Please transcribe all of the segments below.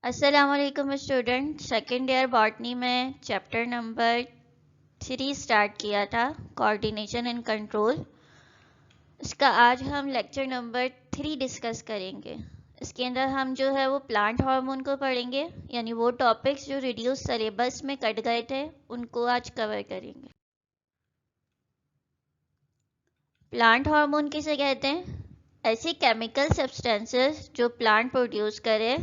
अस्सलामुअलैकुम student. Second year botany में chapter number 3 start किया था, कोऑर्डिनेशन एंड कंट्रोल। इसका आज हम लेक्चर नंबर 3 डिस्कस करेंगे। इसके अंदर हम जो है वो प्लांट हार्मोन को पढ़ेंगे, यानी वो टॉपिक्स जो रिड्यूस सिलेबस में कट गए थे उनको आज कवर करेंगे। प्लांट हार्मोन किसे कहते हैं? ऐसे केमिकल सब्सटेंसेस जो प्लांट प्रोड्यूस करे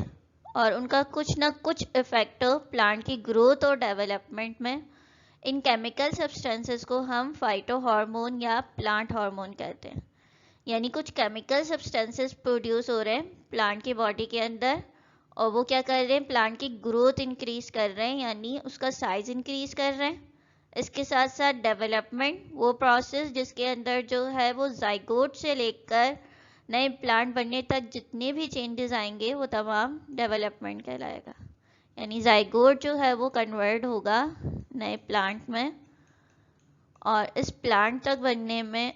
और उनका कुछ ना कुछ इफेक्ट हो प्लांट की ग्रोथ और डेवलपमेंट में। इन केमिकल सब्सटेंसेस को हम फाइटो हार्मोन या प्लांट हार्मोन कहते हैं। यानी कुछ केमिकल सब्सटेंसेस प्रोड्यूस हो रहे हैं प्लांट की बॉडी के अंदर और वो क्या कर रहे हैं, प्लांट की ग्रोथ इंक्रीज कर रहे हैं, यानी उसका साइज इंक्रीज कर रहे हैं। इसके साथ साथ डेवलपमेंट, वो प्रोसेस जिसके अंदर जो है वो जाइगोट से लेकर नए प्लांट बनने तक जितने भी चेंजेस आएंगे वो तमाम डेवलपमेंट कहलाएगा। यानी जाइगोट जो है वो कन्वर्ट होगा नए प्लांट में और इस प्लांट तक बनने में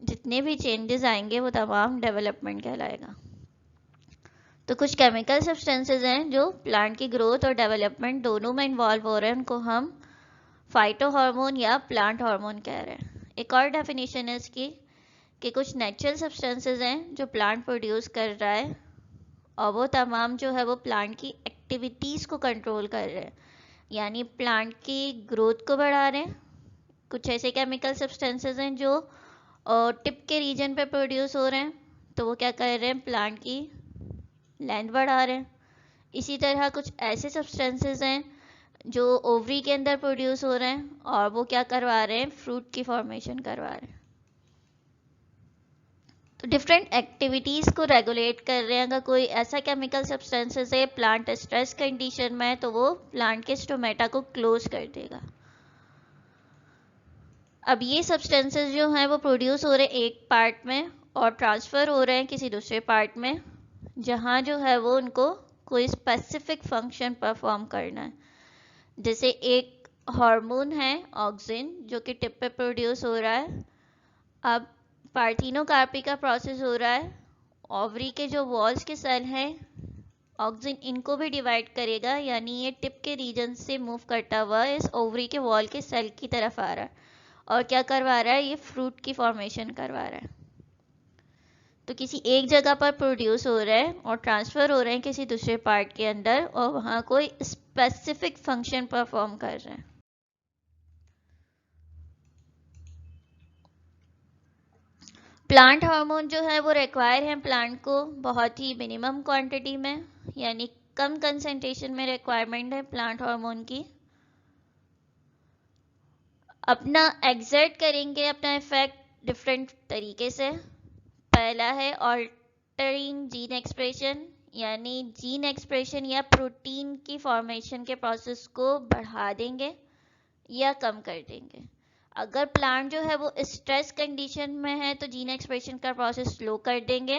जितने भी चेंजेस आएंगे वो तमाम डेवलपमेंट कहलाएगा। तो कुछ केमिकल सब्सटेंसेस हैं जो प्लांट की ग्रोथ और डेवलपमेंट दोनों में इन्वॉल्व हो रहे हैं, उनको हम फाइटो हार्मोन या प्लांट हार्मोन कह रहे हैं। एक और डेफिनेशन है इसकी कि कुछ नेचुरल सब्सटेंसेस हैं जो प्लांट प्रोड्यूस कर रहा है और वो तमाम जो है वो प्लांट की एक्टिविटीज़ को कंट्रोल कर रहे हैं, यानी प्लांट की ग्रोथ को बढ़ा रहे हैं। कुछ ऐसे केमिकल सब्सटेंसेस हैं जो टिप के रीजन पे प्रोड्यूस हो रहे हैं, तो वो क्या कर रहे हैं, प्लांट की लेंथ बढ़ा रहे हैं। इसी तरह कुछ ऐसे सब्सटेंसेस हैं जो ओवरी के अंदर प्रोड्यूस हो रहे हैं और वो क्या करवा रहे हैं, फ्रूट की फॉर्मेशन करवा रहे हैं। तो डिफरेंट एक्टिविटीज़ को रेगुलेट कर रहे हैं। अगर कोई ऐसा केमिकल सब्सटेंसेस है प्लांट स्ट्रेस कंडीशन में है तो वो प्लांट के स्टोमेटा को क्लोज कर देगा। अब ये सब्सटेंसेस जो हैं वो प्रोड्यूस हो रहे हैं एक पार्ट में और ट्रांसफ़र हो रहे हैं किसी दूसरे पार्ट में, जहाँ जो है वो उनको कोई स्पेसिफिक फंक्शन परफॉर्म करना है। जैसे एक हार्मोन है ऑक्सिन जो कि टिप पे प्रोड्यूस हो रहा है। अब पार्थिनोकार्पी का प्रोसेस हो रहा है, ओवरी के जो वॉल्स के सेल हैं ऑक्सिन इनको भी डिवाइड करेगा, यानी ये टिप के रीजन से मूव करता हुआ इस ओवरी के वॉल के सेल की तरफ आ रहा है और क्या करवा रहा है, ये फ्रूट की फॉर्मेशन करवा रहा है। तो किसी एक जगह पर प्रोड्यूस हो रहा है और ट्रांसफ़र हो रहे हैं किसी दूसरे पार्ट के अंदर और वहाँ कोई स्पेसिफिक फंक्शन परफॉर्म कर रहे हैं। प्लांट हार्मोन जो है वो रिक्वायर है प्लांट को बहुत ही मिनिमम क्वांटिटी में, यानी कम कंसंट्रेशन में रिक्वायरमेंट है प्लांट हार्मोन की। अपना एग्जर्ट करेंगे अपना इफेक्ट डिफरेंट तरीके से। पहला है ऑल्टरिंग जीन एक्सप्रेशन, यानी जीन एक्सप्रेशन या प्रोटीन की फॉर्मेशन के प्रोसेस को बढ़ा देंगे या कम कर देंगे। अगर प्लांट जो है वो स्ट्रेस कंडीशन में है तो जीन एक्सप्रेशन का प्रोसेस स्लो कर देंगे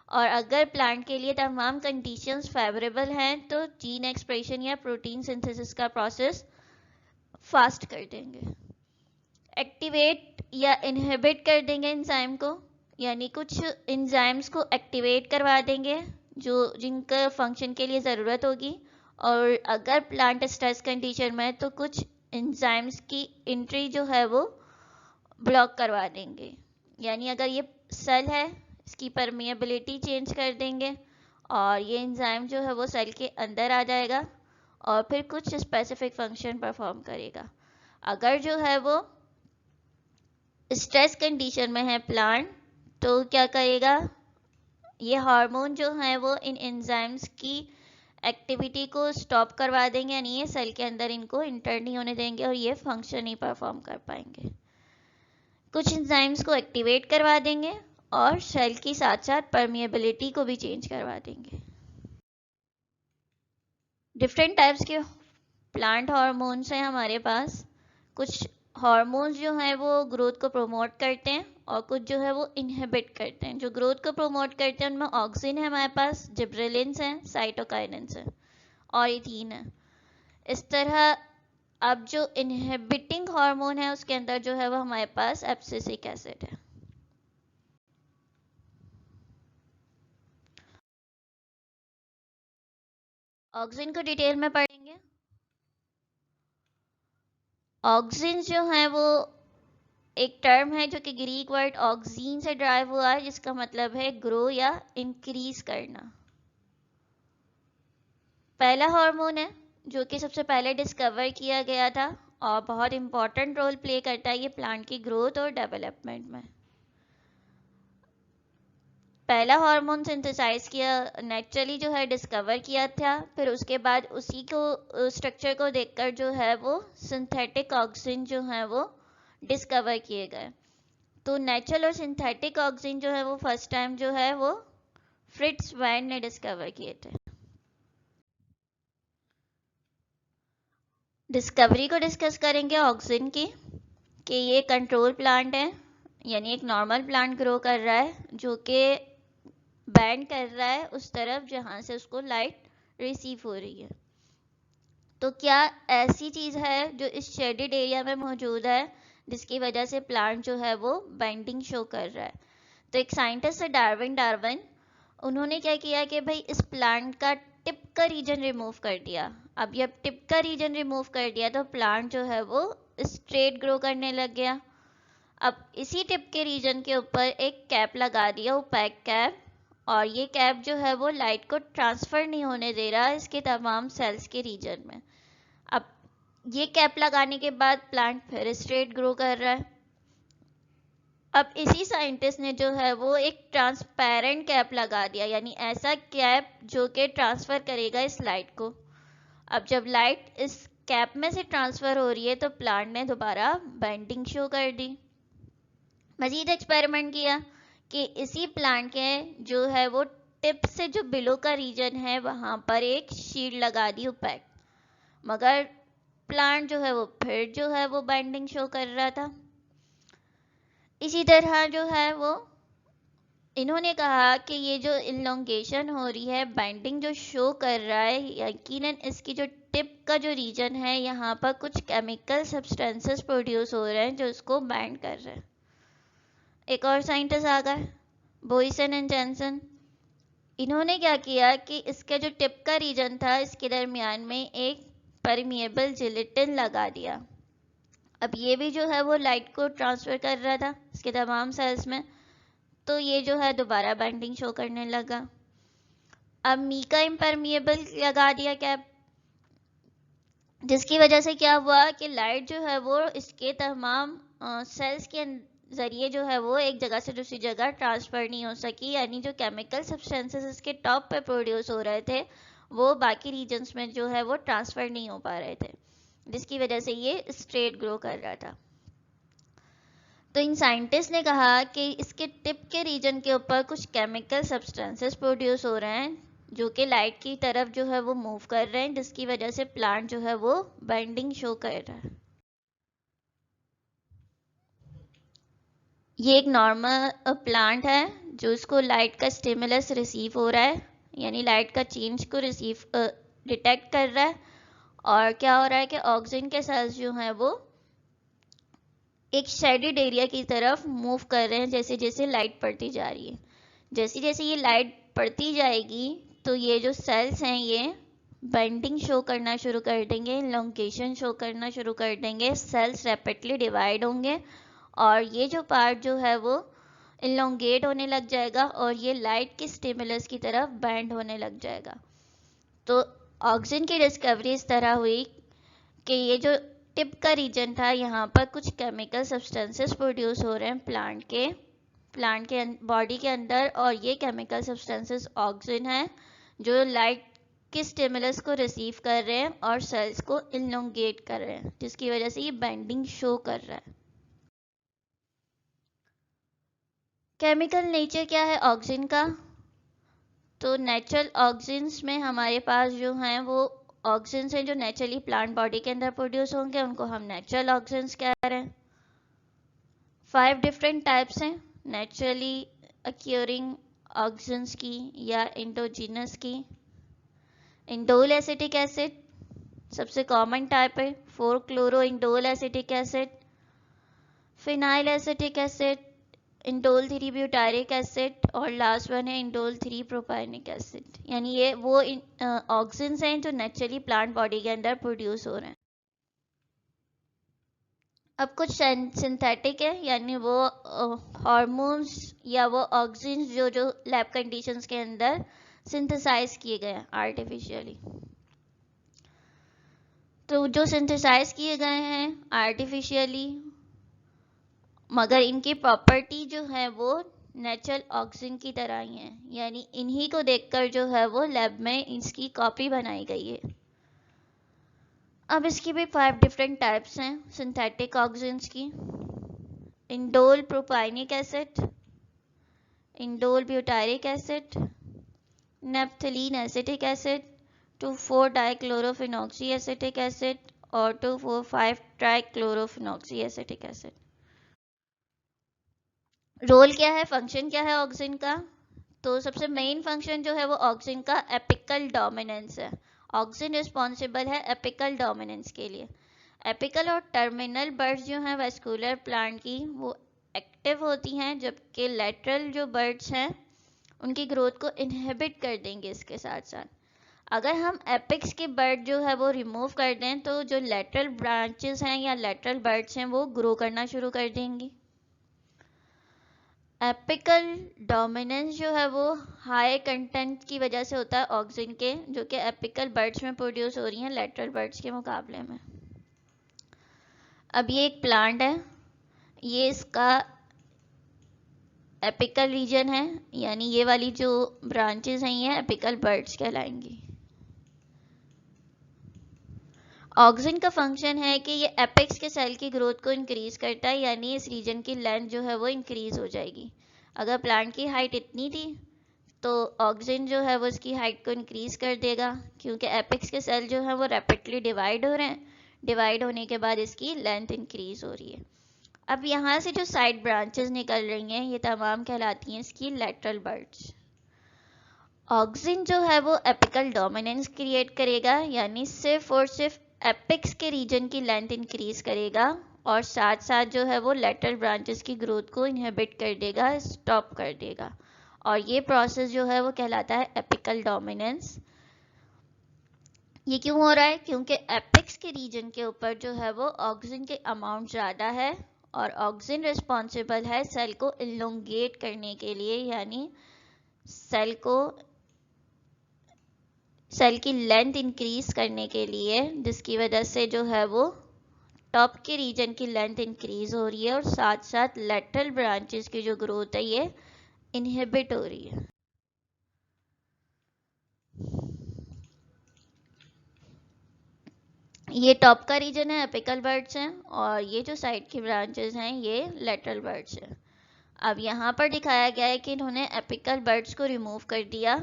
और अगर प्लांट के लिए तमाम कंडीशंस फेवरेबल हैं तो जीन एक्सप्रेशन या प्रोटीन सिंथेसिस का प्रोसेस फास्ट कर देंगे। एक्टिवेट या इनहिबिट कर देंगे एंजाइम को, यानी कुछ एंजाइम्स को एक्टिवेट करवा देंगे जो जिनका फंक्शन के लिए ज़रूरत होगी, और अगर प्लांट स्ट्रेस कंडीशन में है तो कुछ एंजाइम्स की एंट्री जो है वो ब्लॉक करवा देंगे। यानी अगर ये सेल है इसकी परमिएबिलिटी चेंज कर देंगे और ये एंजाइम जो है वो सेल के अंदर आ जाएगा और फिर कुछ स्पेसिफिक फंक्शन परफॉर्म करेगा। अगर जो है वो स्ट्रेस कंडीशन में है प्लांट तो क्या करेगा, ये हार्मोन जो है वो इन एंजाइम्स की एक्टिविटी को स्टॉप करवा देंगे, यानी ये सेल के अंदर इनको इंटर नहीं होने देंगे और ये फंक्शन नहीं परफॉर्म कर पाएंगे। कुछ एंजाइम्स को एक्टिवेट करवा देंगे और सेल की साथ साथ परमिएबिलिटी को भी चेंज करवा देंगे। डिफरेंट टाइप्स के प्लांट हार्मोन्स हैं हमारे पास। कुछ हार्मोन्स जो हैं वो ग्रोथ को प्रमोट करते हैं और कुछ जो है वो इनहिबिट करते हैं। जो ग्रोथ को प्रमोट करते हैं उनमें ऑक्सिन है हमारे पास, जिब्रेलिन्स हैं, साइटोकाइनेंस हैं और ये 3 है। इस तरह अब जो इनहिबिटिंग हार्मोन है उसके अंदर जो है वो हमारे पास एब्सिसिक एसिड है। ऑक्सिन को डिटेल में पढ़ेंगे। ऑक्सिन जो है वो एक टर्म है जो कि ग्रीक वर्ड ऑक्सीन से ड्राइव हुआ है, जिसका मतलब है ग्रो या इंक्रीज करना। पहला हार्मोन है जो कि सबसे पहले डिस्कवर किया गया था और बहुत इंपॉर्टेंट रोल प्ले करता है ये प्लांट की ग्रोथ और डेवलपमेंट में। पहला हार्मोन सिंथेसाइज किया नेचुरली जो है डिस्कवर किया था, फिर उसके बाद उसी को स्ट्रक्चर को देखकर जो है वो सिंथेटिक ऑक्सिन जो है वो डिस्कवर किए गए। तो नेचुरल और सिंथेटिक ऑक्सिन जो है वो फर्स्ट टाइम जो है वो फ्रिट्ज वैन ने डिस्कवर किए थे। डिस्कवरी को डिस्कस करेंगे ऑक्सिन की, कि ये कंट्रोल प्लांट है, यानी एक नॉर्मल प्लांट ग्रो कर रहा है जो कि बैंड कर रहा है उस तरफ जहां से उसको लाइट रिसीव हो रही है। तो क्या ऐसी चीज है जो इस शेडेड एरिया में मौजूद है जिसकी वजह से प्लांट जो है वो बेंडिंग शो कर रहा है? तो एक साइंटिस्ट है डार्विन, उन्होंने क्या किया कि भाई इस प्लांट का टिप का रीजन रिमूव कर दिया। अब जब टिप का रीजन रिमूव कर दिया तो प्लांट जो है वो स्ट्रेट ग्रो करने लग गया। अब इसी टिप के रीजन के ऊपर एक कैप लगा दिया, ओपैक कैप, और ये कैप जो है वो लाइट को ट्रांसफर नहीं होने दे रहा इसके तमाम सेल्स के रीजन में। अब ये कैप लगाने के बाद प्लांट फिर स्ट्रेट ग्रो कर रहा है। अब इसी साइंटिस्ट ने जो है वो एक ट्रांसपेरेंट कैप लगा दिया, यानी ऐसा कैप जो कि ट्रांसफर करेगा इस लाइट को। अब जब लाइट इस कैप में से ट्रांसफर हो रही है तो प्लांट ने दोबारा बेंडिंग शो कर दी। मजीद एक्सपेरिमेंट किया कि इसी प्लांट के जो है वो टिप से जो बिलो का रीजन है वहां पर एक शीट लगा दी ओपैक, मगर प्लांट जो है वो फिर जो है वो बेंडिंग शो कर रहा था। इसी तरह जो है वो इन्होंने कहा कि ये जो इलोंगेशन हो रही है, बाइंडिंग जो शो कर रहा है, यकीनन इसकी जो टिप का जो रीजन है यहाँ पर कुछ केमिकल सब्सटेंसेस प्रोड्यूस हो रहे हैं जो इसको बाइंड कर रहे हैं। एक और साइंटिस्ट आ गए, बोइसन एंड जेंसन। इन्होंने क्या किया कि इसका जो टिप का रीजन था इसके दरमियान में एक परमिएबल जिलेटिन लगा दिया। अब ये भी जो है वो लाइट को ट्रांसफर कर रहा था इसके तमाम सेल्स में, तो ये जो है दोबारा बाइंडिंग शो करने लगा। अब मीका इम्परमिएबल लगा दिया कैप, जिसकी वजह से क्या हुआ कि लाइट जो है वो इसके तमाम सेल्स के जरिए जो है वो एक जगह से दूसरी जगह ट्रांसफर नहीं हो सकी, यानी जो केमिकल सब्सटेंसेस इसके टॉप पे प्रोड्यूस हो रहे थे वो बाकी रीजन्स में जो है वो ट्रांसफर नहीं हो पा रहे थे, जिसकी वजह से ये स्ट्रेट ग्रो कर रहा था। तो इन साइंटिस्ट ने कहा कि इसके टिप के रीजन के ऊपर कुछ केमिकल सब्सटेंसेस प्रोड्यूस हो रहे हैं जो कि लाइट की तरफ जो है वो मूव कर रहे हैं, जिसकी वजह से प्लांट जो है वो बेंडिंग शो कर रहा है। ये एक नॉर्मल प्लांट है जो इसको लाइट का स्टिमुलस रिसीव हो रहा है, यानी लाइट का चेंज को रिसीव डिटेक्ट कर रहा है। और क्या हो रहा है कि ऑक्सीजन के सेल्स जो हैं वो एक शेडेड एरिया की तरफ मूव कर रहे हैं जैसे जैसे लाइट पड़ती जा रही है। जैसे जैसे ये लाइट पड़ती जाएगी तो ये जो सेल्स हैं ये बेंडिंग शो करना शुरू कर देंगे, इलोंगेशन शो करना शुरू कर देंगे, सेल्स रैपिडली डिवाइड होंगे और ये जो पार्ट जो है वो इलोंगेट होने लग जाएगा और ये लाइट की स्टिमुलस की तरफ बैंड होने लग जाएगा। तो ऑक्सीजन की डिस्कवरी इस तरह हुई कि ये जो टिप का रीजन था यहाँ पर कुछ केमिकल सब्सटेंसेस प्रोड्यूस हो रहे हैं प्लांट के बॉडी के अंदर, और ये केमिकल सब्सटेंसेस ऑक्सीजन है जो लाइट के स्टिमुलस को रिसीव कर रहे हैं और सेल्स को इलोंगेट कर रहे हैं, जिसकी वजह से ये बेंडिंग शो कर रहा है। केमिकल नेचर क्या है ऑक्सीजन का? तो नेचुरल ऑक्सीजन्स में हमारे पास जो हैं वो ऑक्सीजन्स हैं जो नेचुरली प्लांट बॉडी के अंदर प्रोड्यूस होंगे, उनको हम नेचुरल ऑक्सीजन्स कह रहे हैं। 5 डिफरेंट टाइप्स हैं नेचुरली अक्यूरिंग ऑक्सीजन्स की या इंडोजिनस की। इंडोल एसिटिक एसिड सबसे कॉमन टाइप है, 4 chloro indole acetic acid, phenyl acetic acid, indole 3 butyric acid और लास्ट वन है इंडोल 3 प्रोपायनिक एसिड। यानी ये वो ऑक्सिन्स हैं जो नेचुरली प्लांट बॉडी के अंदर प्रोड्यूस हो रहे हैं। अब कुछ सिंथेटिक है, यानी वो हार्मोन्स या वो ऑक्सिन्स जो लैब कंडीशंस के अंदर सिंथेसाइज किए गए हैं आर्टिफिशियली। तो जो सिंथेसाइज किए गए हैं आर्टिफिशियली, मगर इनकी प्रॉपर्टी जो है वो नेचुरल ऑक्सीजन की तरह ही है, यानी इन्हीं को देखकर जो है वो लैब में इसकी कॉपी बनाई गई है। अब इसकी भी 5 डिफरेंट टाइप्स हैं सिंथेटिक ऑक्सीजन्स की। Indole propionic acid, indole butyric acid, naphthalene acetic acid, two four dichlorophenoxy acetic acid और 2,4,5-ट्राइक्लोरोफिनॉक्सी एसिटिक एसिड। रोल क्या है, फंक्शन क्या है ऑक्सीजन का? तो सबसे मेन फंक्शन जो है वो ऑक्सीजन का एपिकल डोमिनेंस है। ऑक्सीजन रिस्पॉन्सिबल है एपिकल डोमिनेंस के लिए। एपिकल और टर्मिनल बर्ड्स जो हैं वेस्कुलर प्लांट की वो एक्टिव होती हैं, जबकि लेटरल जो बर्ड्स हैं उनकी ग्रोथ को इनहिबिट कर देंगे। इसके साथ साथ अगर हम एपिक्स के बर्ड जो है वो रिमूव कर दें तो जो लेटरल ब्रांचेस हैं या लेटरल बर्ड्स हैं वो ग्रो करना शुरू कर देंगी। एपिकल डोमिनेंस जो है वो हाई कंटेंट की वजह से होता है ऑक्सीजन के, जो कि एपिकल बर्ड्स में प्रोड्यूस हो रही हैं लेटरल बर्ड्स के मुकाबले में। अब ये एक प्लांट है, ये इसका एपिकल रीजन है, यानी ये वाली जो ब्रांचेस हैं ये एपिकल बर्ड्स कहलाएंगी। ऑक्सीजन का फंक्शन है कि ये एपेक्स के सेल की ग्रोथ को इंक्रीज करता है, यानी इस रीजन की लेंथ जो है वो इंक्रीज हो जाएगी। अगर प्लांट की हाइट इतनी थी तो ऑक्सीजन जो है वो इसकी हाइट को इंक्रीज कर देगा, क्योंकि एपेक्स के सेल जो है वो रैपिडली डिवाइड हो रहे हैं। डिवाइड होने के बाद इसकी लेंथ इंक्रीज हो रही है। अब यहाँ से जो साइड ब्रांचेस निकल रही हैं ये तमाम कहलाती हैं इसकी लेटरल बर्ड्स। ऑक्सीजन जो है वो एपिकल डोमिनेंस क्रिएट करेगा, यानी सिर्फ और सिर्फ एपिक्स के रीजन की लेंथ इंक्रीज करेगा और साथ साथ जो है वो लेटरल ब्रांचेस की ग्रोथ को इनहिबिट कर देगा, स्टॉप कर देगा। और ये प्रोसेस जो है वो कहलाता है एपिकल डोमिनेंस। ये क्यों हो रहा है? क्योंकि एपिक्स के रीजन के ऊपर जो है वो ऑक्सीजन के अमाउंट ज़्यादा है और ऑक्सीजन रिस्पॉन्सिबल है सेल को इलोंगेट करने के लिए, यानी सेल की लेंथ इंक्रीज करने के लिए, जिसकी वजह से जो है वो टॉप के रीजन की लेंथ इंक्रीज हो रही है और साथ साथ लेटरल ब्रांचेस की जो ग्रोथ है ये इनहिबिट हो रही है। ये टॉप का रीजन है एपिकल बर्ड्स हैं और ये जो साइड की ब्रांचेस हैं ये लेटरल बर्ड्स हैं। अब यहाँ पर दिखाया गया है कि इन्होंने एपिकल बर्ड्स को रिमूव कर दिया,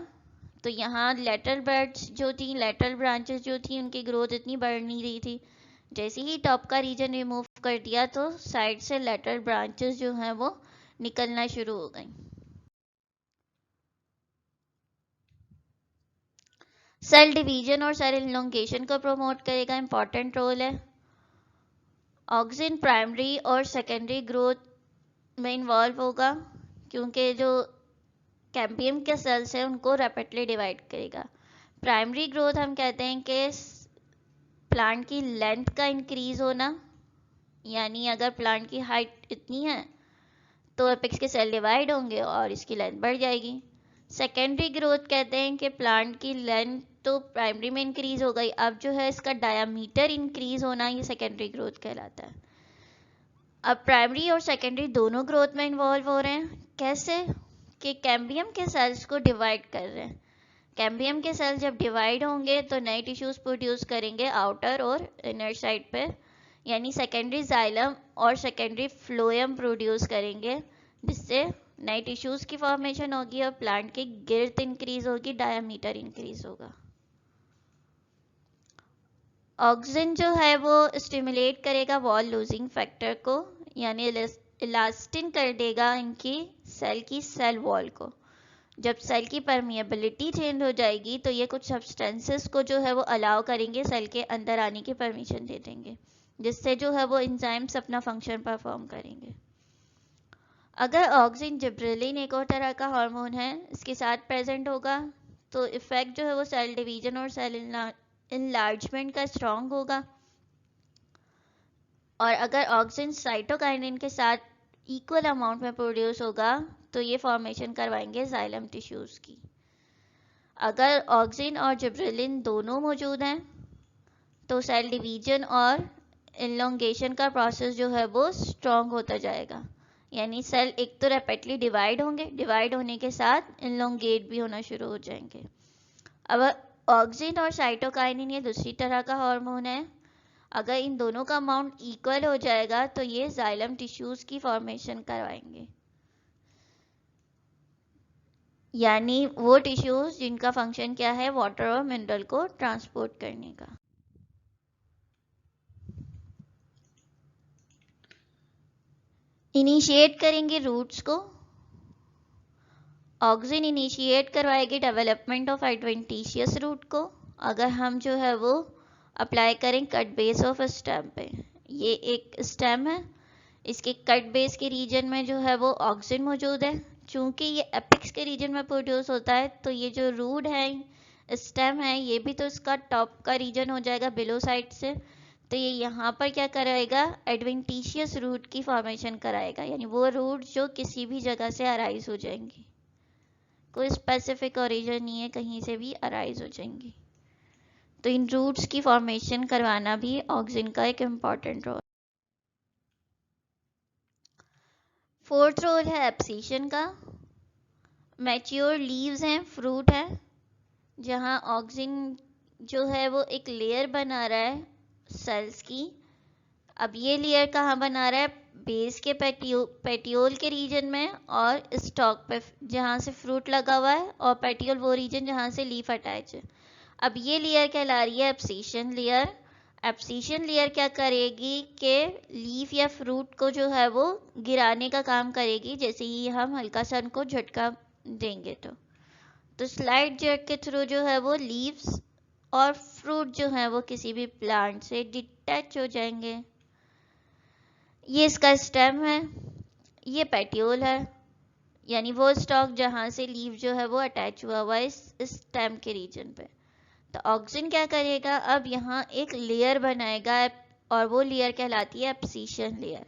तो यहाँ लेटरल बर्ड्स जो थी, लेटरल ब्रांचेस जो थी उनकी ग्रोथ इतनी बढ़ नहीं रही थी। जैसे ही टॉप का रीजन रिमूव कर दिया तो साइड से लेटरल ब्रांचेस जो हैं वो निकलना शुरू हो गई। सेल डिवीजन और सेल इलोंगेशन को प्रमोट करेगा, इंपॉर्टेंट रोल है। ऑक्सीजन प्राइमरी और सेकेंडरी ग्रोथ में इन्वॉल्व होगा, क्योंकि जो कैम्बियम के सेल्स हैं उनको रैपिडली डिवाइड करेगा। प्राइमरी ग्रोथ हम कहते हैं कि प्लांट की लेंथ का इंक्रीज होना, यानी अगर प्लांट की हाइट इतनी है तो एपेक्स के सेल डिवाइड होंगे और इसकी लेंथ बढ़ जाएगी। सेकेंडरी ग्रोथ कहते हैं कि प्लांट की लेंथ तो प्राइमरी में इंक्रीज हो गई, अब जो है इसका डायामीटर इंक्रीज होना ये सेकेंडरी ग्रोथ कहलाता है। अब प्राइमरी और सेकेंडरी दोनों ग्रोथ में इन्वॉल्व हो रहे हैं। कैसे? कि कैम्बियम के सेल्स को डिवाइड कर रहे हैं। कैम्बियम के सेल जब डिवाइड होंगे तो नए टिश्यूज प्रोड्यूस करेंगे आउटर और इनर साइड पे, यानी सेकेंडरी जाइलम और सेकेंडरी फ्लोएम प्रोड्यूस करेंगे, जिससे नए टिश्यूज की फॉर्मेशन होगी और प्लांट की गिर्थ इंक्रीज होगी, डायामीटर इंक्रीज होगा। ऑक्सीजन जो है वो स्टिमुलेट करेगा वॉल लूजिंग फैक्टर को, यानी इलास्टिन कर देगा इनकी सेल की सेल वॉल को। जब सेल की परमिएबिलिटी चेंज हो जाएगी तो ये कुछ सब्सटेंसेस को जो है वो अलाउ करेंगे सेल के अंदर आने की परमिशन दे देंगे, जिससे जो है वो एंजाइम्स अपना फंक्शन परफॉर्म करेंगे। अगर ऑक्सिन जिब्रेलिन एक और तरह का हार्मोन है इसके साथ प्रेजेंट होगा तो इफेक्ट जो है वो सेल डिवीजन और सेल इनलार्जमेंट का स्ट्रॉन्ग होगा। और अगर ऑक्सिन साइटोकाइनिन के साथ इक्वल अमाउंट में प्रोड्यूस होगा तो ये फॉर्मेशन करवाएंगे जाइलम टिश्यूज की। अगर ऑक्सिन और जिब्रेलिन दोनों मौजूद हैं तो सेल डिवीजन और इलोंगेशन का प्रोसेस जो है वो स्ट्रॉन्ग होता जाएगा, यानी सेल एक तो रैपिडली डिवाइड होंगे, डिवाइड होने के साथ इलोंगेट भी होना शुरू हो जाएंगे। अब ऑक्सिन और साइटोकाइनिन ये दूसरी तरह का हार्मोन है, अगर इन दोनों का अमाउंट इक्वल हो जाएगा तो ये जाइलम टिश्यूज की फॉर्मेशन करवाएंगे, यानी वो टिश्यूज जिनका फंक्शन क्या है वाटर और मिनरल को ट्रांसपोर्ट करने का। इनिशिएट करेंगे रूट्स को। ऑक्सिन इनिशिएट करवाएगी डेवलपमेंट ऑफ एडवेंटिशियस रूट को, अगर हम जो है वो अप्लाई करें कट बेस ऑफ स्टेम पे। ये एक स्टेम है, इसके कट बेस के रीजन में जो है वो ऑक्सिन मौजूद है। चूंकि ये एपिक्स के रीजन में प्रोड्यूस होता है तो ये जो रूट है स्टेम है ये भी तो इसका टॉप का रीजन हो जाएगा बिलो साइड से, तो ये यहाँ पर क्या कराएगा एडवेंटिशियस रूट की फॉर्मेशन कराएगा, यानी वो रूट जो किसी भी जगह से अराइज हो जाएंगी, कोई स्पेसिफिक ओरिजिन नहीं है, कहीं से भी अराइज हो जाएंगी। तो इन रूट्स की फॉर्मेशन करवाना भी ऑक्सिन का एक इम्पॉर्टेंट रोल। फोर्थ रोल है एब्सिशन का। मैच्योर लीव्स हैं, फ्रूट है, जहां ऑक्सिन जो है वो एक लेयर बना रहा है सेल्स की। अब ये लेयर कहाँ बना रहा है, बेस के पेटियोल के रीजन में और स्टॉक पे जहाँ से फ्रूट लगा हुआ है, और पेटियोल वो रीजन जहाँ से लीफ अटैच है। अब ये लेयर कहला रही है एब्सिशन लेयर। एब्सिशन लेयर क्या करेगी कि लीफ या फ्रूट को जो है वो गिराने का काम करेगी, जैसे ही हम हल्का सा उनको झटका देंगे तो स्लाइड जेट के थ्रू जो है वो लीव्स और फ्रूट जो है वो किसी भी प्लांट से डिटैच हो जाएंगे। ये इसका स्टेम है, ये पेटियोल है, यानी वो स्टॉक जहां से लीफ जो है वो अटैच हुआ हुआ है इस स्टेम के रीजन पे। तो ऑक्सिन क्या करेगा, अब यहाँ एक लेयर बनाएगा और वो लेयर कहलाती है एब्सिशन लेयर।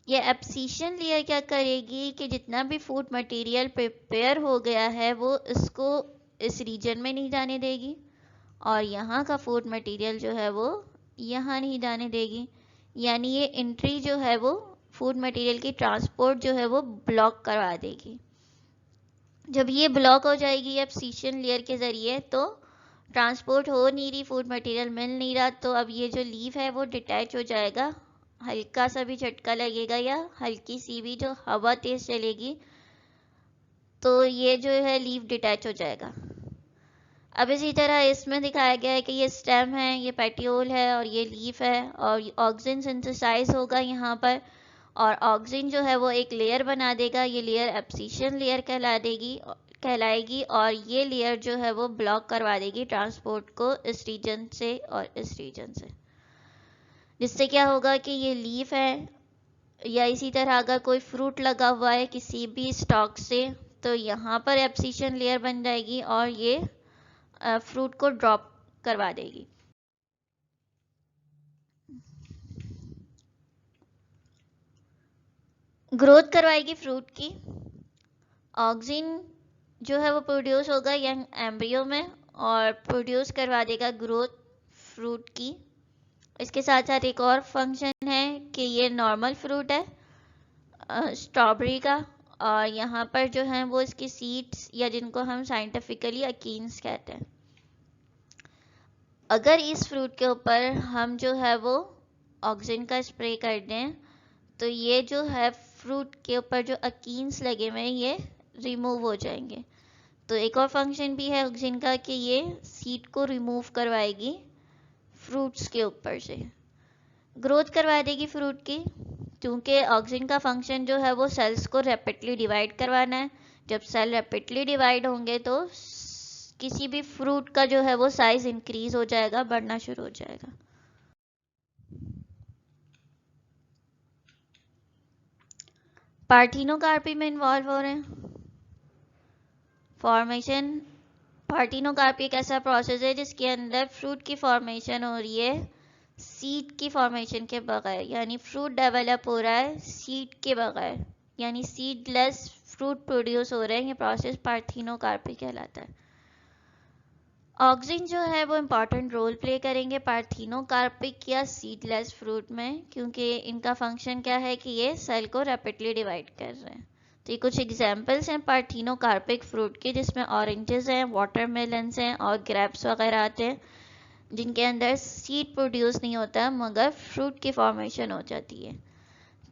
ये एब्सिशन लेयर क्या करेगी कि जितना भी फूड मटेरियल प्रिपेयर हो गया है वो इसको इस रीजन में नहीं जाने देगी, और यहाँ का फूड मटेरियल जो है वो यहाँ नहीं जाने देगी, यानी ये एंट्री जो है वो फूड मटेरियल की ट्रांसपोर्ट जो है वो ब्लॉक करवा देगी। जब ये ब्लॉक हो जाएगी एब्सिशन लेयर के ज़रिए तो ट्रांसपोर्ट हो नहीं रही, फूड मटेरियल मिल नहीं रहा, तो अब ये जो लीफ है वो डिटैच हो जाएगा, हल्का सा भी झटका लगेगा या हल्की सी भी जो हवा तेज चलेगी तो ये जो है लीफ डिटैच हो जाएगा। अब इसी तरह इसमें दिखाया गया है कि ये स्टेम है, ये पेटियोल है और ये लीफ है, और ऑक्सिन सिंथेसाइज होगा यहाँ पर, और ऑक्सिन जो है वो एक लेयर बना देगा, ये लेयर एब्सिशन लेयर कहलाएगी, और ये लेयर जो है वो ब्लॉक करवा देगी ट्रांसपोर्ट को इस रीजन से और इस रीजन से, जिससे क्या होगा कि ये लीफ है या इसी तरह अगर कोई फ्रूट लगा हुआ है किसी भी स्टॉक से तो यहाँ पर एब्सिशन लेयर बन जाएगी और ये फ्रूट को ड्रॉप करवा देगी। ग्रोथ करवाएगी फ्रूट की। ऑक्सिन जो है वो प्रोड्यूस होगा यंग एम्ब्रियो में और प्रोड्यूस करवा देगा ग्रोथ फ्रूट की। इसके साथ साथ एक और फंक्शन है कि ये नॉर्मल फ्रूट है स्ट्रॉबेरी का, और यहाँ पर जो है वो इसकी सीड्स या जिनको हम साइंटिफिकली अकीन्स कहते हैं, अगर इस फ्रूट के ऊपर हम जो है वो ऑक्सिन का स्प्रे कर दें तो ये जो है फ्रूट के ऊपर जो अकीन्स लगे हुए हैं ये रिमूव हो जाएंगे। तो एक और फंक्शन भी है ऑक्सिन का कि ये सीड को रिमूव करवाएगी फ्रूट्स के ऊपर से, ग्रोथ करवा देगी फ्रूट की, क्योंकि ऑक्सिन का फंक्शन जो है वो सेल्स को रैपिडली डिवाइड करवाना है। जब सेल रैपिडली डिवाइड होंगे तो किसी भी फ्रूट का जो है वो साइज इंक्रीज हो जाएगा, बढ़ना शुरू हो जाएगा। पार्थिनोकार्पी में इन्वॉल्व हो रहे हैं। फॉर्मेशन, पार्थिनोकार्पी एक ऐसा प्रोसेस है जिसके अंदर फ्रूट की फॉर्मेशन हो रही है सीड की फॉर्मेशन के बगैर, यानी फ्रूट डेवलप हो रहा है सीड के बगैर, यानी सीडलेस फ्रूट प्रोड्यूस हो रहे हैं। ये प्रोसेस पार्थिनोकार्पी कहलाता है। ऑक्सिन जो है वो इम्पॉर्टेंट रोल प्ले करेंगे पार्थिनोकार्पिक या सीडलेस फ्रूट में, क्योंकि इनका फंक्शन क्या है कि ये सेल को रैपिडली डिवाइड कर रहे हैं। तो ये कुछ एग्जांपल्स हैं पार्थिनोकार्पिक फ्रूट के, जिसमें ऑरेंजेस हैं, वाटरमेलन्स हैं और ग्रेप्स वगैरह आते हैं, जिनके अंदर सीड प्रोड्यूस नहीं होता मगर फ्रूट की फॉर्मेशन हो जाती है।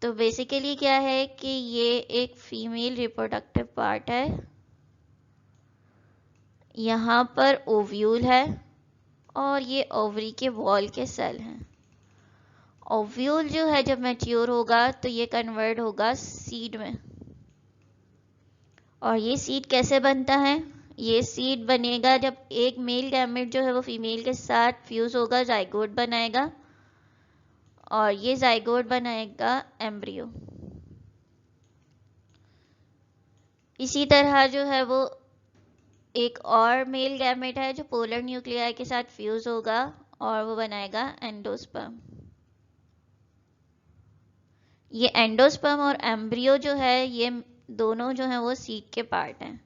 तो बेसिकली क्या है कि ये एक फीमेल रिप्रोडक्टिव पार्ट है। यहाँ पर ओव्यूल है और ये ओवरी के वॉल के सेल हैं। ओव्यूल जो है जब मैच्योर होगा तो ये कन्वर्ट होगा सीड में। और ये सीड कैसे बनता है? ये सीड बनेगा जब एक मेल गैमेट जो है वो फीमेल के साथ फ्यूज होगा, जाइगोट बनाएगा और ये जाइगोट बनाएगा एम्ब्रियो। इसी तरह जो है वो एक और मेल गैमेट है जो पोलर न्यूक्लियाई के साथ फ्यूज होगा और वो बनाएगा एंडोस्पर्म। ये एंडोस्पर्म और एम्ब्रियो जो है ये दोनों जो है वो सीड के पार्ट हैं।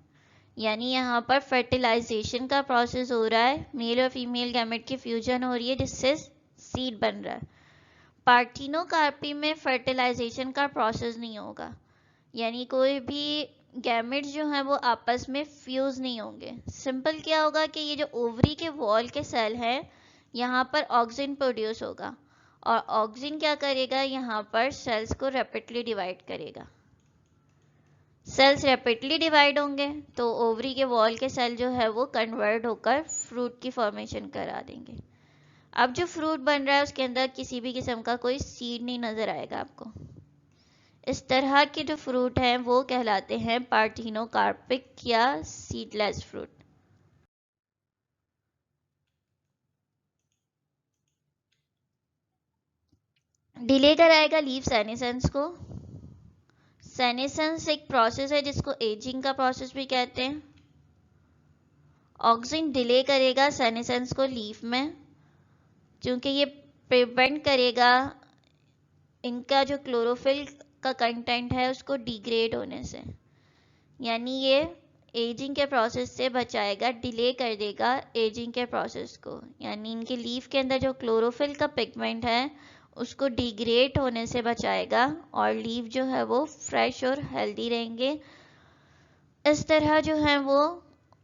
यानी यहाँ पर फर्टिलाइजेशन का प्रोसेस हो रहा है, मेल और फीमेल गैमेट की फ्यूजन हो रही है जिससे सीड बन रहा है। पार्थिनोकार्पी में फर्टिलाइजेशन का प्रोसेस नहीं होगा, यानी कोई भी गैमेट्स जो हैं वो आपस में फ्यूज नहीं होंगे। सिंपल क्या होगा कि ये जो ओवरी के वॉल के सेल हैं यहाँ पर ऑक्सिन प्रोड्यूस होगा और ऑक्सिन क्या करेगा, यहाँ पर सेल्स को रैपिडली डिवाइड करेगा। सेल्स रैपिडली डिवाइड होंगे तो ओवरी के वॉल के सेल जो है वो कन्वर्ट होकर फ्रूट की फॉर्मेशन करा देंगे। अब जो फ्रूट बन रहा है उसके अंदर किसी भी किस्म का कोई सीड नहीं नजर आएगा आपको। इस तरह के जो फ्रूट हैं वो कहलाते हैं पार्थिनोकार्पिक या सीडलेस फ्रूट। डिले कराएगा लीफ सेनेसेंस को। सेनेसेंस एक प्रोसेस है जिसको एजिंग का प्रोसेस भी कहते हैं। ऑक्सिन डिले करेगा सेनेसेंस को लीफ में, क्योंकि ये प्रिवेंट करेगा इनका जो क्लोरोफिल का कंटेंट है उसको डिग्रेड होने से, यानी ये एजिंग के प्रोसेस से बचाएगा, डिले कर देगा एजिंग के प्रोसेस को। यानी इनके लीफ के अंदर जो क्लोरोफिल का पिगमेंट है उसको डिग्रेड होने से बचाएगा और लीफ जो है वो फ्रेश और हेल्दी रहेंगे। इस तरह जो है वो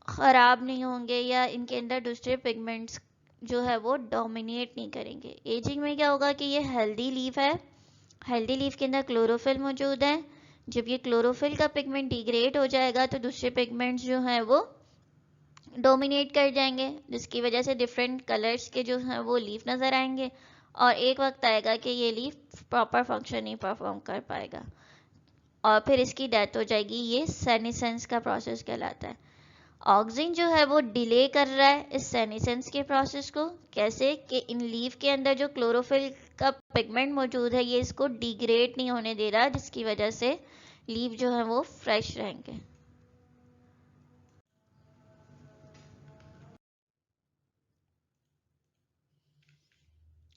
ख़राब नहीं होंगे या इनके अंदर दूसरे पिगमेंट्स जो है वो डोमिनेट नहीं करेंगे। एजिंग में क्या होगा कि ये हेल्दी लीफ है, हेल्दी लीफ के अंदर क्लोरोफिल मौजूद है। जब ये क्लोरोफिल का पिगमेंट डिग्रेड हो जाएगा तो दूसरे पिगमेंट्स जो हैं वो डोमिनेट कर जाएंगे, जिसकी वजह से डिफरेंट कलर्स के जो हैं वो लीफ नज़र आएंगे और एक वक्त आएगा कि ये लीफ प्रॉपर फंक्शन नहीं परफॉर्म कर पाएगा और फिर इसकी डेथ हो जाएगी। ये सेनेसेंस का प्रोसेस कहलाता है। ऑक्सिन जो है वो डिले कर रहा है इस सेनेसेंस के प्रोसेस को। कैसे कि इन लीफ के अंदर जो क्लोरोफिल का पिगमेंट मौजूद है ये इसको डिग्रेड नहीं होने दे रहा, जिसकी वजह से लीफ जो है वो फ्रेश रहेंगे।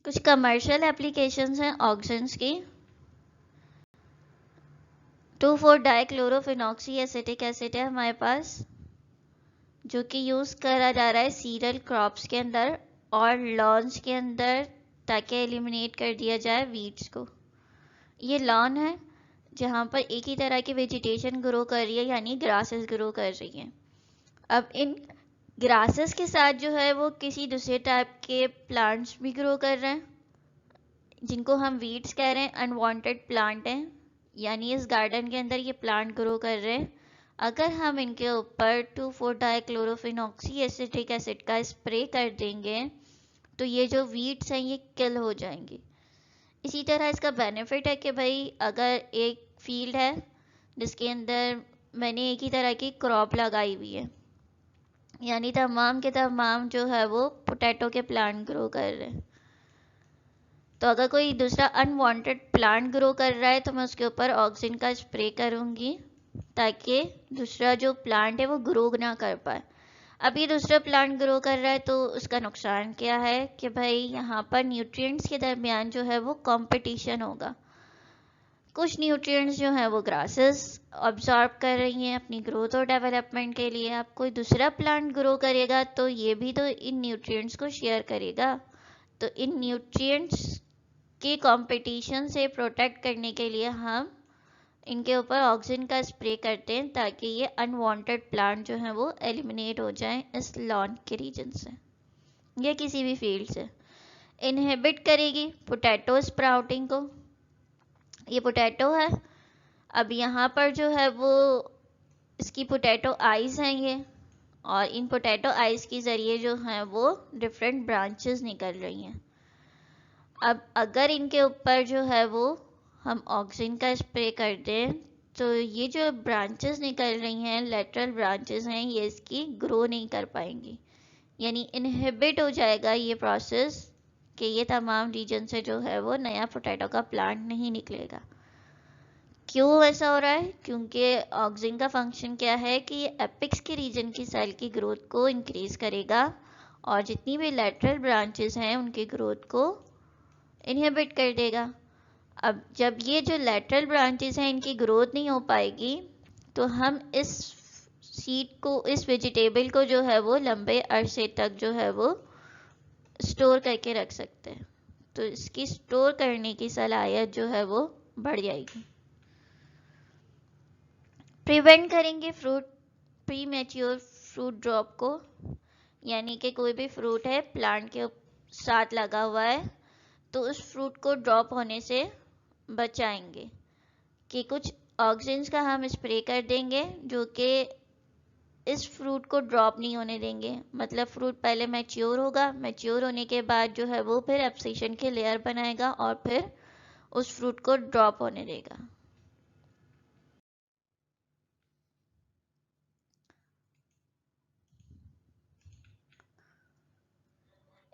कुछ कमर्शियल एप्लीकेशंस हैं ऑक्सिन्स की। 2,4-डाइक्लोरोफिनॉक्सी एसिटिक एसिड है हमारे पास, जो कि यूज़ करा जा रहा है सीरियल क्रॉप्स के अंदर और लॉन्स के अंदर, ताकि एलिमिनेट कर दिया जाए वीड्स को। ये लॉन है जहाँ पर एक ही तरह की वेजिटेशन ग्रो कर रही है, यानी ग्रासेस ग्रो कर रही हैं। अब इन ग्रासेस के साथ जो है वो किसी दूसरे टाइप के प्लांट्स भी ग्रो कर रहे हैं, जिनको हम वीड्स कह रहे हैं, अनवांटेड प्लांट हैं, यानी इस गार्डन के अंदर ये प्लांट ग्रो कर रहे हैं। अगर हम इनके ऊपर 2,4-डाइक्लोरोफिनॉक्सी एसिटिक एसिड का स्प्रे कर देंगे तो ये जो वीड्स हैं ये किल हो जाएंगी। इसी तरह इसका बेनिफिट है कि भाई अगर एक फील्ड है जिसके अंदर मैंने एक ही तरह की क्रॉप लगाई हुई है, यानी तमाम के तमाम जो है वो पोटैटो के प्लांट ग्रो कर रहे हैं, तो अगर कोई दूसरा अनवांटेड प्लांट ग्रो कर रहा है तो मैं उसके ऊपर ऑक्सिन का स्प्रे करूँगी ताकि दूसरा जो प्लांट है वो ग्रो ना कर पाए। अब ये दूसरा प्लांट ग्रो कर रहा है तो उसका नुकसान क्या है कि भाई यहाँ पर न्यूट्रिएंट्स के दरमियान जो है वो कंपटीशन होगा। कुछ न्यूट्रिएंट्स जो हैं वो ग्रासेस ऑब्जॉर्ब कर रही हैं अपनी ग्रोथ और डेवलपमेंट के लिए। अब कोई दूसरा प्लांट ग्रो करेगा तो ये भी तो इन न्यूट्रिएंट्स को शेयर करेगा। तो इन न्यूट्रिएंट्स के कंपटीशन से प्रोटेक्ट करने के लिए हम इनके ऊपर ऑक्सीजन का स्प्रे करते हैं ताकि ये अनवांटेड प्लांट जो हैं वो एलिमिनेट हो जाएं इस लॉन के रीजन से या किसी भी फील्ड से। इनहिबिट करेगी पोटैटो स्प्राउटिंग को। ये पोटैटो है, अब यहाँ पर जो है वो इसकी पोटैटो आइज हैं ये, और इन पोटैटो आइज के ज़रिए जो हैं वो डिफरेंट ब्रांचेस निकल रही हैं। अब अगर इनके ऊपर जो है वो हम ऑक्सीजन का स्प्रे कर दें तो ये जो ब्रांचेस निकल रही हैं, लेटरल ब्रांचेस हैं, ये इसकी ग्रो नहीं कर पाएंगी, यानी इनहिबिट हो जाएगा ये प्रोसेस कि ये तमाम रीजन से जो है वो नया पोटैटो का प्लांट नहीं निकलेगा। क्यों ऐसा हो रहा है? क्योंकि ऑक्सीजन का फंक्शन क्या है कि ये एपिक्स के रीजन की सेल की ग्रोथ को इंक्रीज करेगा और जितनी भी लेटरल ब्रांचेस हैं उनकी ग्रोथ को इनहिबिट कर देगा। अब जब ये जो लेटरल ब्रांचेस हैं इनकी ग्रोथ नहीं हो पाएगी तो हम इस सीड को, इस वेजिटेबल को जो है वो लंबे अरसे तक जो है वो स्टोर करके रख सकते हैं। तो इसकी स्टोर करने की सलाहियत जो है वो बढ़ जाएगी। प्रिवेंट करेंगे fruit pre mature fruit drop को, यानी कि कोई भी फ्रूट है प्लांट के साथ लगा हुआ है तो उस फ्रूट को ड्रॉप होने से बचाएंगे कि कुछ ऑक्सीजन का हम स्प्रे कर देंगे जो कि इस फ्रूट को ड्रॉप नहीं होने देंगे। मतलब फ्रूट पहले मैच्योर होगा, मैच्योर होने के बाद जो है वो फिर एब्सिशन के लेयर बनाएगा और फिर उस फ्रूट को ड्रॉप होने देगा।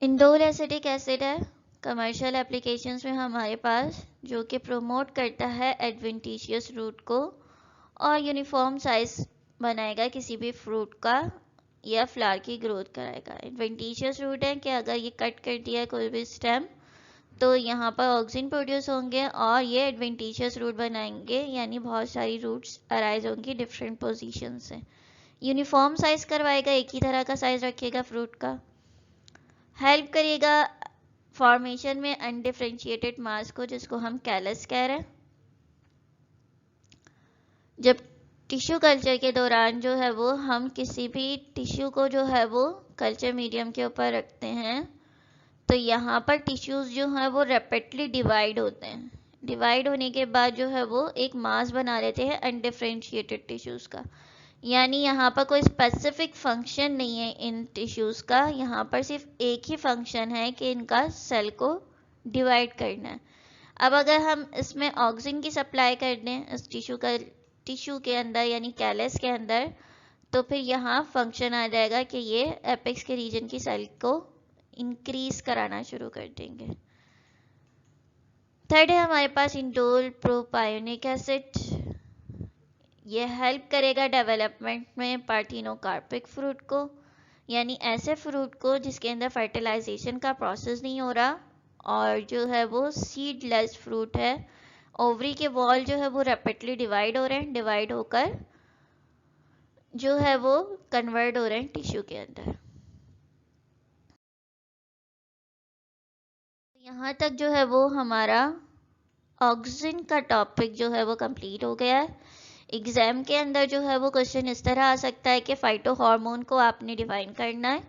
इंडोल एसिटिक एसिड है कमर्शियल एप्लीकेशंस में हमारे पास, जो कि प्रोमोट करता है एडवेंटिशियस रूट को और यूनिफॉर्म साइज बनाएगा किसी भी फ्रूट का या फ्लावर की ग्रोथ कराएगा। एडवेंटिशियस रूट है कि अगर ये कट कर दिया है कोई भी स्टेम तो यहाँ पर ऑक्सीजन प्रोड्यूस होंगे और ये एडवेंटिशियस रूट बनाएंगे, यानी बहुत सारी रूट्स अराइज होंगी डिफरेंट पोजीशन से। यूनिफॉर्म साइज करवाएगा, एक ही तरह का साइज रखेगा फ्रूट का। हेल्प करेगा फॉर्मेशन में अनडिफरेंशिएटेड मास को, जिसको हम कैलस कह रहे हैं। जब टिश्यू कल्चर के दौरान जो है वो हम किसी भी टिश्यू को जो है वो कल्चर मीडियम के ऊपर रखते हैं तो यहाँ पर टिश्यूज जो हैं वो रैपिडली डिवाइड होते हैं। डिवाइड होने के बाद जो है वो एक मास बना लेते हैं अनडिफरेंशिएटेड टिश्यूज का, यानी यहाँ पर कोई स्पेसिफिक फंक्शन नहीं है इन टिश्यूज का, यहाँ पर सिर्फ एक ही फंक्शन है कि इनका सेल को डिवाइड करना है। अब अगर हम इसमें ऑक्सीजन की सप्लाई कर दें इस टिश्यू के अंदर यानी कैलस के अंदर, तो फिर यहाँ फंक्शन आ जाएगा कि ये एपेक्स के रीजन की सेल को इंक्रीज कराना शुरू कर देंगे। थर्ड है हमारे पास इंडोल प्रोपायोनिक एसिड। ये हेल्प करेगा डेवलपमेंट में पार्थिनोकार्पिक फ्रूट को, यानी ऐसे फ्रूट को जिसके अंदर फर्टिलाइजेशन का प्रोसेस नहीं हो रहा और जो है वो सीडलेस फ्रूट है। ओवरी के वॉल जो है वो रैपिडली डिवाइड हो रहे हैं, डिवाइड होकर जो है वो कन्वर्ट हो रहे हैं टिश्यू के अंदर। यहाँ तक जो है वो हमारा ऑक्सीजन का टॉपिक जो है वो कंप्लीट हो गया है। एग्जाम के अंदर जो है वो क्वेश्चन इस तरह आ सकता है कि फाइटो हार्मोन को आपने डिफाइन करना है,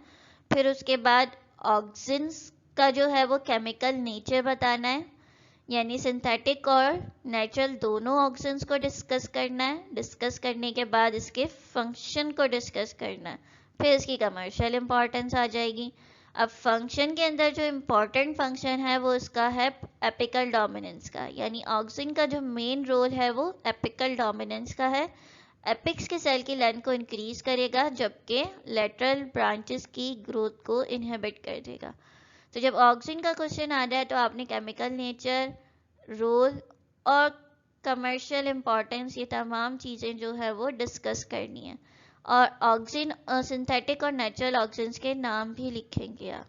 फिर उसके बाद ऑक्सीजन का जो है वो केमिकल नेचर बताना है, यानी सिंथेटिक और नेचुरल दोनों ऑक्सीजन को डिस्कस करना है। डिस्कस करने के बाद इसके फंक्शन को डिस्कस करना है, फिर इसकी कमर्शियल इंपॉर्टेंस आ जाएगी। अब फंक्शन के अंदर जो इम्पोर्टेंट फंक्शन है वो इसका है एपिकल डोमिनेंस का, यानी ऑक्सीजन का जो मेन रोल है वो एपिकल डोमिनेंस का है। एपिक्स के सेल की लेंथ को इंक्रीज करेगा जबकि लेटरल ब्रांचेस की ग्रोथ को इनहिबिट कर देगा। तो जब ऑक्सिन का क्वेश्चन आ जाए तो आपने केमिकल नेचर, रोल और कमर्शियल इम्पोर्टेंस, ये तमाम चीज़ें जो है वो डिस्कस करनी है। और ऑक्सिन सिंथेटिक और नेचुरल ऑक्सीजन के नाम भी लिखेंगे आप।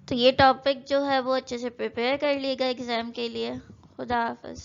तो ये टॉपिक जो है वो अच्छे से प्रिपेयर कर लीजिएगा एग्ज़ाम के लिए। खुदा हाफिज़।